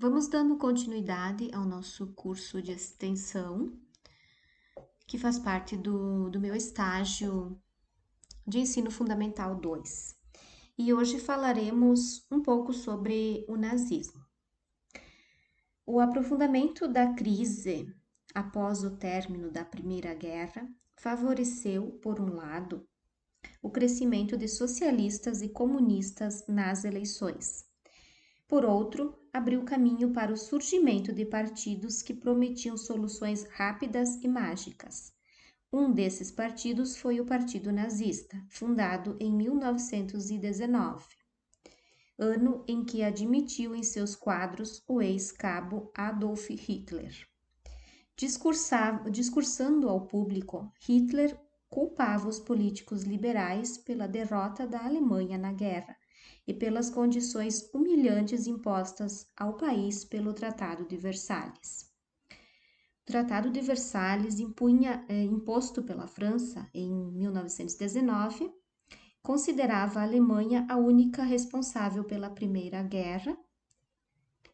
Vamos dando continuidade ao nosso curso de extensão, que faz parte do meu estágio de ensino fundamental 2. E hoje falaremos um pouco sobre o nazismo. O aprofundamento da crise após o término da Primeira Guerra favoreceu, por um lado, o crescimento de socialistas e comunistas nas eleições. Por outro, abriu caminho para o surgimento de partidos que prometiam soluções rápidas e mágicas. Um desses partidos foi o Partido Nazista, fundado em 1919, ano em que admitiu em seus quadros o ex-cabo Adolf Hitler. Discursando ao público, Hitler culpava os políticos liberais pela derrota da Alemanha na guerra e pelas condições humilhantes impostas ao país pelo Tratado de Versalhes. O Tratado de Versalhes, imposto pela França em 1919, considerava a Alemanha a única responsável pela Primeira Guerra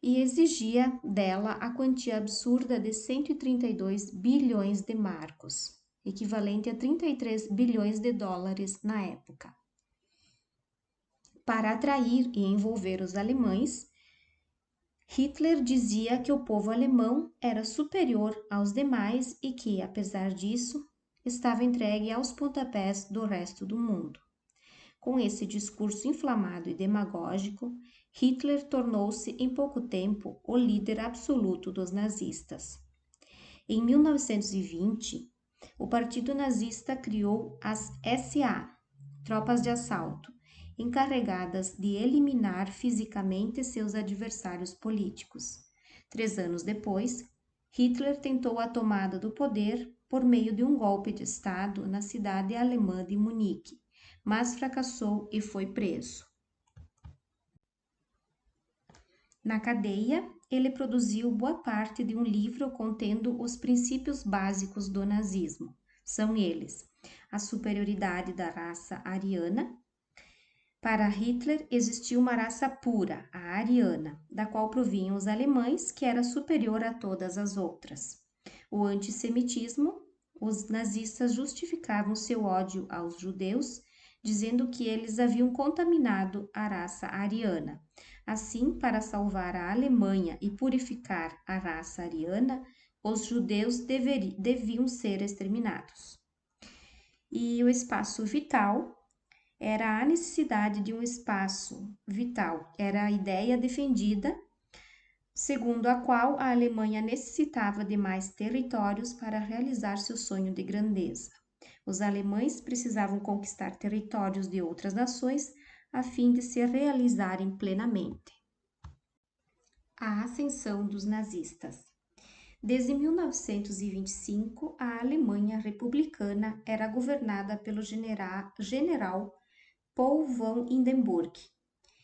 e exigia dela a quantia absurda de 132 bilhões de marcos, equivalente a 33 bilhões de dólares na época. Para atrair e envolver os alemães, Hitler dizia que o povo alemão era superior aos demais e que, apesar disso, estava entregue aos pontapés do resto do mundo. Com esse discurso inflamado e demagógico, Hitler tornou-se em pouco tempo o líder absoluto dos nazistas. Em 1920, o Partido Nazista criou as SA, tropas de assalto, encarregadas de eliminar fisicamente seus adversários políticos. 3 anos depois, Hitler tentou a tomada do poder por meio de um golpe de Estado na cidade alemã de Munique, mas fracassou e foi preso. Na cadeia, ele produziu boa parte de um livro contendo os princípios básicos do nazismo. São eles: a superioridade da raça ariana. Para Hitler, existia uma raça pura, a ariana, da qual provinham os alemães, que era superior a todas as outras. O antissemitismo, os nazistas justificavam seu ódio aos judeus, dizendo que eles haviam contaminado a raça ariana. Assim, para salvar a Alemanha e purificar a raça ariana, os judeus deviam ser exterminados. E o espaço vital era a necessidade de um espaço vital, era a ideia defendida, segundo a qual a Alemanha necessitava de mais territórios para realizar seu sonho de grandeza. Os alemães precisavam conquistar territórios de outras nações a fim de se realizarem plenamente. A ascensão dos nazistas. Desde 1925, a Alemanha republicana era governada pelo general Paul von Hindenburg,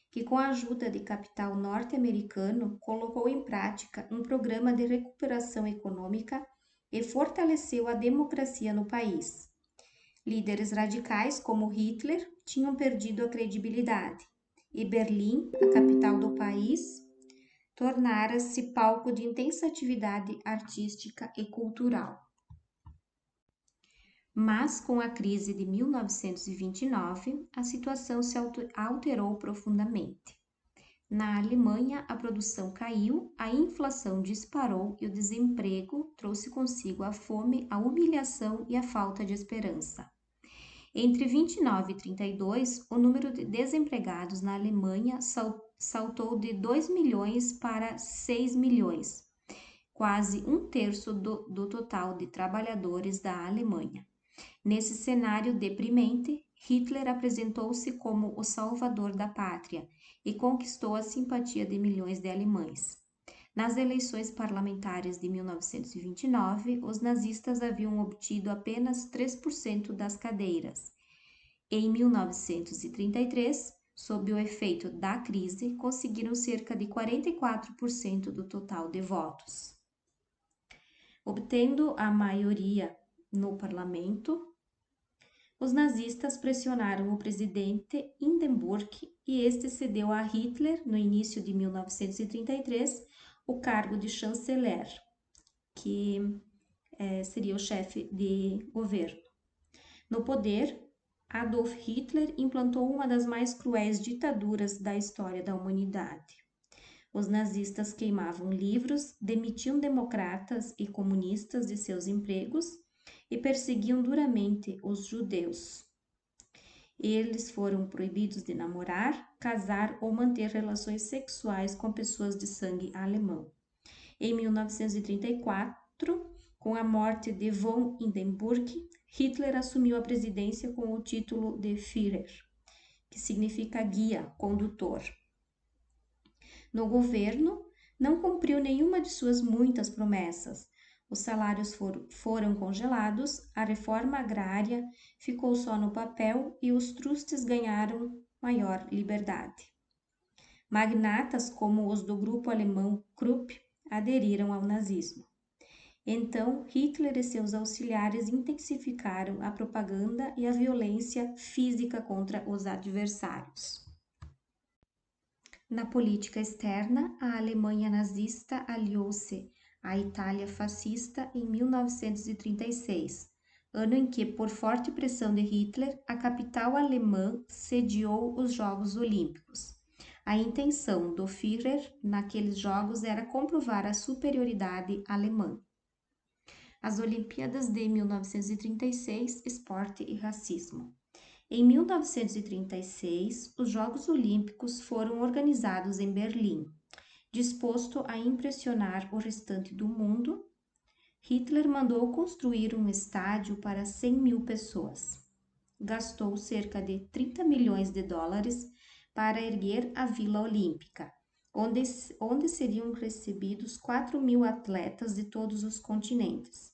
que com a ajuda de capital norte-americano colocou em prática um programa de recuperação econômica e fortaleceu a democracia no país. Líderes radicais como Hitler tinham perdido a credibilidade e Berlim, a capital do país, tornara-se palco de intensa atividade artística e cultural. Mas, com a crise de 1929, a situação se alterou profundamente. Na Alemanha, a produção caiu, a inflação disparou e o desemprego trouxe consigo a fome, a humilhação e a falta de esperança. Entre 29 e 32, o número de desempregados na Alemanha saltou de 2 milhões para 6 milhões, quase um terço do total de trabalhadores da Alemanha. Nesse cenário deprimente, Hitler apresentou-se como o salvador da pátria e conquistou a simpatia de milhões de alemães. Nas eleições parlamentares de 1929, os nazistas haviam obtido apenas 3% das cadeiras. Em 1933, sob o efeito da crise, conseguiram cerca de 44% do total de votos. Obtendo a maioria no parlamento, os nazistas pressionaram o presidente Hindenburg e este cedeu a Hitler, no início de 1933, o cargo de chanceler, que seria o chefe de governo. No poder, Adolf Hitler implantou uma das mais cruéis ditaduras da história da humanidade. Os nazistas queimavam livros, demitiam democratas e comunistas de seus empregos e perseguiam duramente os judeus. Eles foram proibidos de namorar, casar ou manter relações sexuais com pessoas de sangue alemão. Em 1934, com a morte de von Hindenburg, Hitler assumiu a presidência com o título de Führer, que significa guia, condutor. No governo, não cumpriu nenhuma de suas muitas promessas. Os salários foram congelados, a reforma agrária ficou só no papel e os trustes ganharam maior liberdade. Magnatas como os do grupo alemão Krupp aderiram ao nazismo. Então, Hitler e seus auxiliares intensificaram a propaganda e a violência física contra os adversários. Na política externa, a Alemanha nazista aliou-se à Itália fascista em 1936, ano em que, por forte pressão de Hitler, a capital alemã sediou os Jogos Olímpicos. A intenção do Führer naqueles jogos era comprovar a superioridade alemã. As Olimpíadas de 1936, Esporte e Racismo. Em 1936, os Jogos Olímpicos foram organizados em Berlim. Disposto a impressionar o restante do mundo, Hitler mandou construir um estádio para 100.000 pessoas. Gastou cerca de 30 milhões de dólares para erguer a Vila Olímpica, onde seriam recebidos 4.000 atletas de todos os continentes,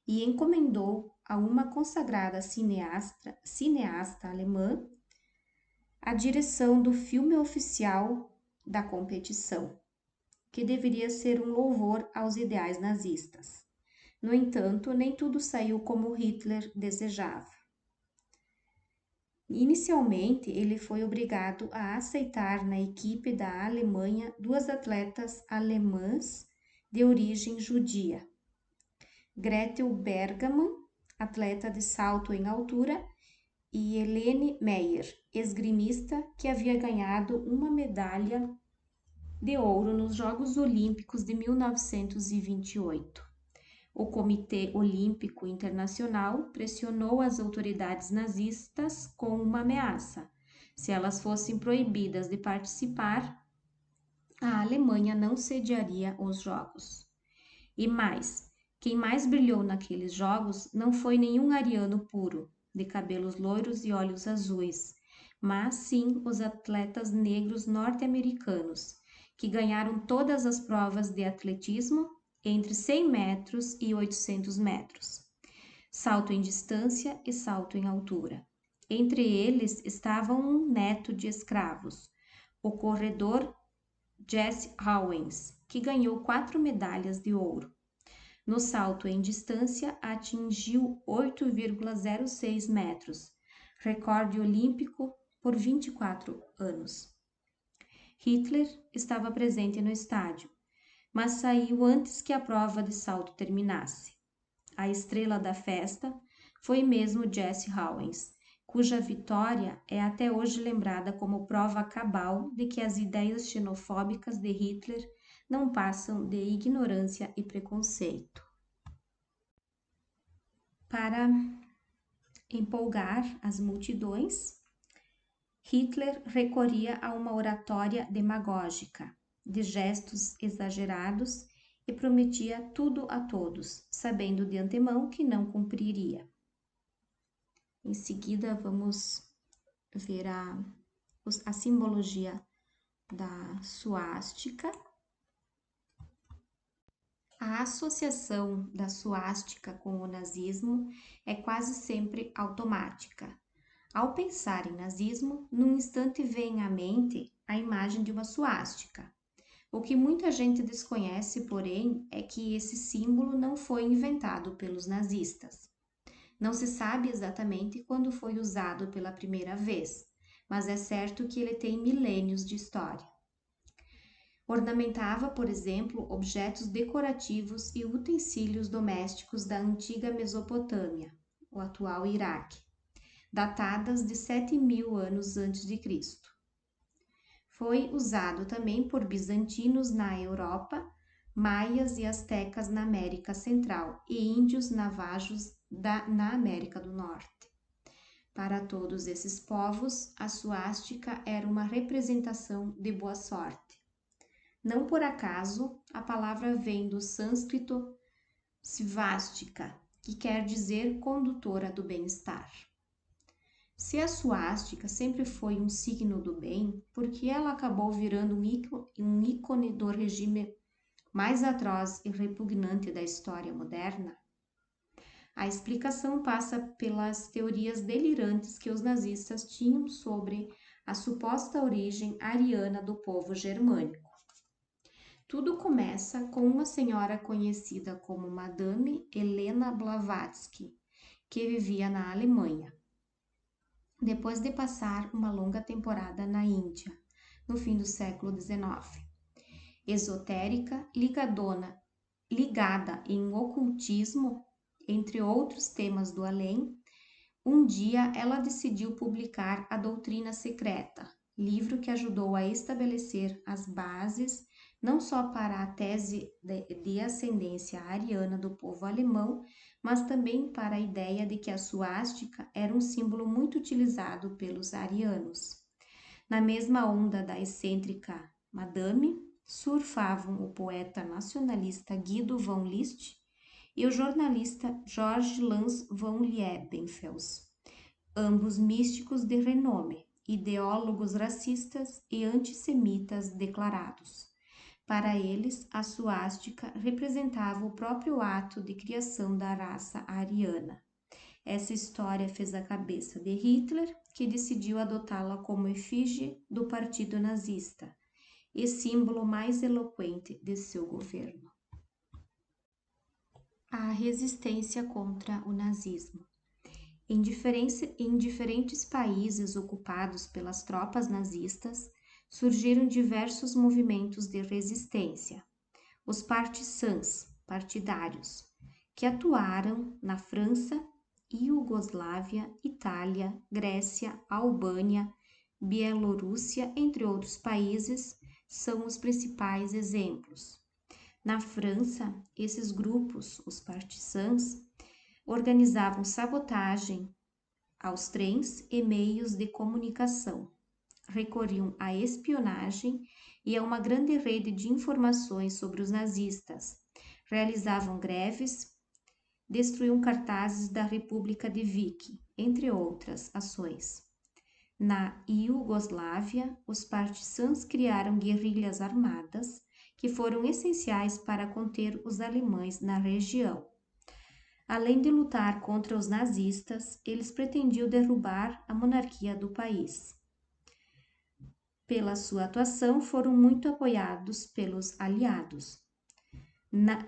e encomendou a uma consagrada cineasta alemã a direção do filme oficial da competição, que deveria ser um louvor aos ideais nazistas. No entanto, nem tudo saiu como Hitler desejava. Inicialmente, ele foi obrigado a aceitar na equipe da Alemanha 2 atletas alemãs de origem judia, Gretel Bergmann, atleta de salto em altura, e Helene Meyer, esgrimista que havia ganhado uma medalha de ouro nos Jogos Olímpicos de 1928. O Comitê Olímpico Internacional pressionou as autoridades nazistas com uma ameaça. Se elas fossem proibidas de participar, a Alemanha não sediaria os Jogos. E mais, quem mais brilhou naqueles Jogos não foi nenhum ariano puro, de cabelos loiros e olhos azuis, mas sim os atletas negros norte-americanos, que ganharam todas as provas de atletismo entre 100 metros e 800 metros, salto em distância e salto em altura. Entre eles estava um neto de escravos, o corredor Jesse Owens, que ganhou 4 medalhas de ouro. No salto em distância, atingiu 8,06 metros, recorde olímpico por 24 anos. Hitler estava presente no estádio, mas saiu antes que a prova de salto terminasse. A estrela da festa foi mesmo Jesse Owens, cuja vitória é até hoje lembrada como prova cabal de que as ideias xenofóbicas de Hitler não passam de ignorância e preconceito. Para empolgar as multidões, Hitler recorria a uma oratória demagógica, de gestos exagerados, e prometia tudo a todos, sabendo de antemão que não cumpriria. Em seguida, vamos ver a simbologia da suástica. A associação da suástica com o nazismo é quase sempre automática. Ao pensar em nazismo, num instante vem à mente a imagem de uma suástica. O que muita gente desconhece, porém, é que esse símbolo não foi inventado pelos nazistas. Não se sabe exatamente quando foi usado pela primeira vez, mas é certo que ele tem milênios de história. Ornamentava, por exemplo, objetos decorativos e utensílios domésticos da antiga Mesopotâmia, o atual Iraque, datadas de 7.000 anos antes de Cristo. Foi usado também por bizantinos na Europa, maias e astecas na América Central e índios navajos na América do Norte. Para todos esses povos, a suástica era uma representação de boa sorte. Não por acaso, a palavra vem do sânscrito svastika, que quer dizer condutora do bem-estar. Se a suástica sempre foi um signo do bem, por que ela acabou virando um ícone do regime mais atroz e repugnante da história moderna? A explicação passa pelas teorias delirantes que os nazistas tinham sobre a suposta origem ariana do povo germânico. Tudo começa com uma senhora conhecida como Madame Helena Blavatsky, que vivia na Alemanha. Depois de passar uma longa temporada na Índia, no fim do século XIX. Esotérica, ligada em ocultismo, entre outros temas do além, um dia ela decidiu publicar A Doutrina Secreta, livro que ajudou a estabelecer as bases não só para a tese de ascendência ariana do povo alemão, mas também para a ideia de que a suástica era um símbolo muito utilizado pelos arianos. Na mesma onda da excêntrica Madame, surfavam o poeta nacionalista Guido von List e o jornalista George Lans von Liebenfels, ambos místicos de renome, ideólogos racistas e antissemitas declarados. Para eles, a suástica representava o próprio ato de criação da raça ariana. Essa história fez a cabeça de Hitler, que decidiu adotá-la como efígie do partido nazista e símbolo mais eloquente de seu governo. A resistência contra o nazismo. Em diferentes países ocupados pelas tropas nazistas, surgiram diversos movimentos de resistência. Os partisans, partidários, que atuaram na França, Iugoslávia, Itália, Grécia, Albânia, Bielorrússia, entre outros países, são os principais exemplos. Na França, esses grupos, os partisans, organizavam sabotagem aos trens e meios de comunicação, recorriam à espionagem e a uma grande rede de informações sobre os nazistas, realizavam greves, destruíam cartazes da República de Vichy, entre outras ações. Na Iugoslávia, os partisans criaram guerrilhas armadas que foram essenciais para conter os alemães na região. Além de lutar contra os nazistas, eles pretendiam derrubar a monarquia do país. Pela sua atuação, foram muito apoiados pelos aliados.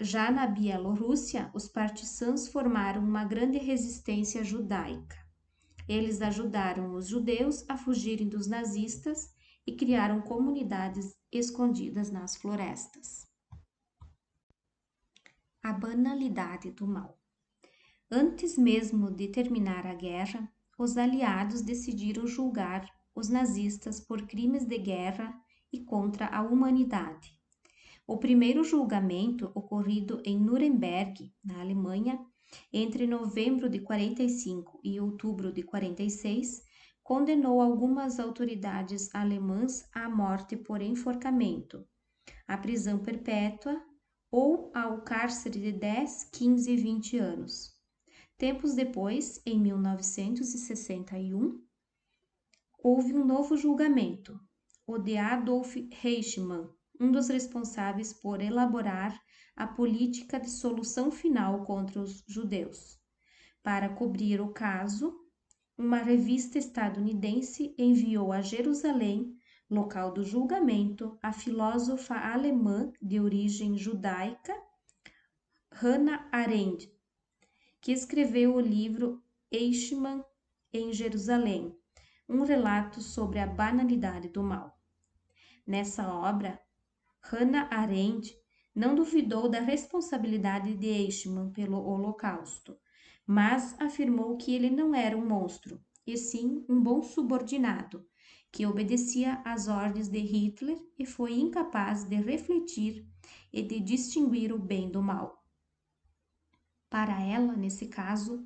Já na Bielorrússia, os partisans formaram uma grande resistência judaica. Eles ajudaram os judeus a fugirem dos nazistas e criaram comunidades escondidas nas florestas. A banalidade do mal. Antes mesmo de terminar a guerra, os aliados decidiram julgar os nazistas por crimes de guerra e contra a humanidade. O primeiro julgamento, ocorrido em Nuremberg, na Alemanha, entre novembro de 45 e outubro de 46, condenou algumas autoridades alemãs à morte por enforcamento, à prisão perpétua ou ao cárcere de 10, 15 e 20 anos. Tempos depois, em 1961, houve um novo julgamento, o de Adolf Eichmann, um dos responsáveis por elaborar a política de solução final contra os judeus. Para cobrir o caso, uma revista estadunidense enviou a Jerusalém, local do julgamento, a filósofa alemã de origem judaica, Hannah Arendt, que escreveu o livro Eichmann em Jerusalém, um relato sobre a banalidade do mal. Nessa obra, Hannah Arendt não duvidou da responsabilidade de Eichmann pelo Holocausto, mas afirmou que ele não era um monstro, e sim um bom subordinado, que obedecia às ordens de Hitler e foi incapaz de refletir e de distinguir o bem do mal. Para ela, nesse caso,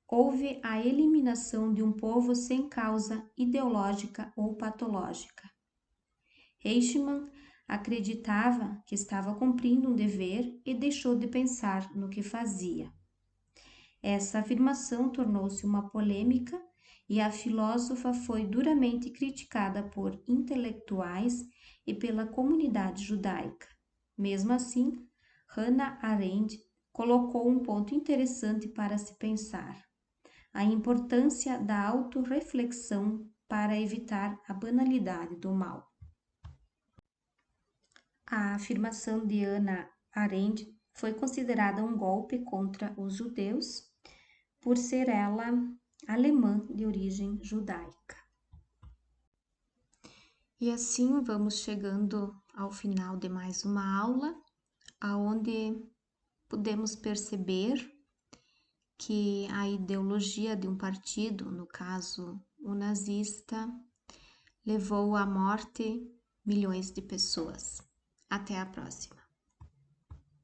houve a eliminação de um povo sem causa ideológica ou patológica. Eichmann acreditava que estava cumprindo um dever e deixou de pensar no que fazia. Essa afirmação tornou-se uma polêmica e a filósofa foi duramente criticada por intelectuais e pela comunidade judaica. Mesmo assim, Hannah Arendt colocou um ponto interessante para se pensar: a importância da autorreflexão para evitar a banalidade do mal. A afirmação de Hannah Arendt foi considerada um golpe contra os judeus, por ser ela alemã de origem judaica. E assim vamos chegando ao final de mais uma aula, aonde podemos perceber que a ideologia de um partido, no caso o nazista, levou à morte milhões de pessoas. Até a próxima!